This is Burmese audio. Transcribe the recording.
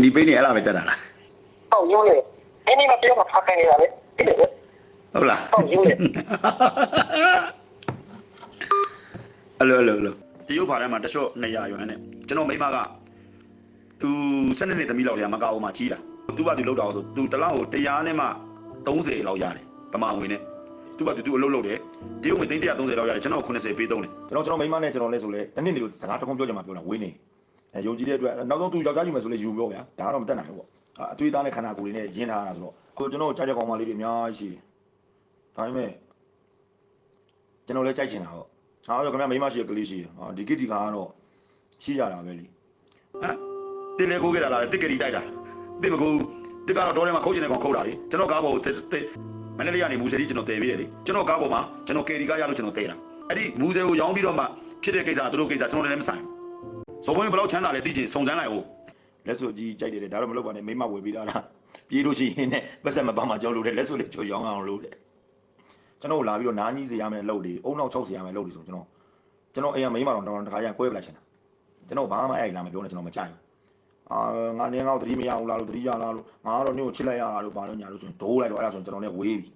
ဒီပိန်းနေအဲ့လားပဲတက်တာလား ဟုတ်ရိုးလေဒီနေ့မှပြောမှာဖတ်ခိုင်းနေတာလေဒီလို ဟုတ်လား ဟုတ်ရိုးလေ အလိုတရုတ်ဘာထဲမှာတချို့200ရွာနဲ့ကျွန်တော်မိမကသူ12နှစ်သမီးလောက်တည်းမကောက်အောင်မှကြီးတာသူကသူလောက်တာဆိုသူတစ်လောက်ကို100နဲ့မှ30လောက်ရတယ်ဗမာဝင်နဲ့သူကသူအလုပ်လုပ်တယ်တရုတ်ငွေ330လောက်ရတယ်ကျွန်တော်80ပေးသုံးတယ်ကျွန်တော်မိမနဲ့ကျွန်တော်လဲဆိုလဲတနည်းနေလို့စကားတစ်ခုပြောကြမှာပြောတာဝေးနေယုံကြည်တဲ့အတွက်နောက်ဆုံးသူယောက်ျားယူမယ်ဆိုလဲယူပြောဗျာဒါကတော့မတက်နိုင်ဘူးပေါ့အသွေးသားနဲ့ခန္ဓာကိုယ်တွေနဲ့ရင်းထားတာဆိုတော့ကိုကျွန်တော်ကြားချက်ကောင်းမလေးတွေအများကြီးရှိတယ်ဒါပေမဲ့ကျွန်တော်လည်းကြိုက်ချင်တာဟုတ်ဟာဆိုခင်ဗျာမိမရှိရကလေးရှိရဒီကိတိကတော့ရှိကြတာပဲလေတင်းလေကိုခဲ့တာလားတစ်ကတိတိုက်တာတင်းမကူတစ်ကတော့တော်ထဲမှာခုတ်ချင်တဲ့ကောင်ခုတ်တာလေကျွန်တော်ကားပေါ်မနေ့လေးကနေမူဆယ်ကြီးကျွန်တော်တည်ပြီးတယ်လေကျွန်တော်ကားပေါ်မှာကျွန်တော်ကယ်ရီကားရလို့ကျွန်တော်တည်တာအဲ့ဒီမူဆယ်ကိုရောင်းပြီးတော့မှဖြစ်တဲ့ကိစ္စသူတို့ကိစ္စကျွန်တော်လည်းမဆိုင်ဘူးဇော်ဘုန်းဘယ်လောက်ချမ်းသာလဲသိချင်စုံစမ်းလိုက်ဦးလက်စွပ်ကြီးကြိုက်တယ်ဒါတော့မလုပ်ပါနဲ့မိမဝယ်ပြီးသားလားပြေးလို့ရှိရင်နဲ့ပတ်ဆက်မပါမှကြောက်လို့တဲ့လက်စွပ်လေးချိုရောင်းအောင်လို့တဲ့ကျွန်တော်လာပြီးတော့နားကြီးစေရမယ်အလုပ်တွေအုံနောက်6စေရမယ်အလုပ်တွေဆိုကျွန်တော်အိမ်ကမိမတော်တခါရကွဲပလိုက်ချင်တာကျွန်တော်ဘာမှအဲ့လာမပြောနဲ့ကျွန်တော်မကြိုက်ဘူးငါနေငါ့ကိုသတိမရဘူးလားလို့သတိရလားလို့ငါကတော့ညို့ချစ်လိုက်ရတာလို့ဘာလို့ညာလို့ဆိုရင်ဒိုးလိုက်တော့အဲ့ဒါဆိုကျွန်တော်လည်းဝေးပြီ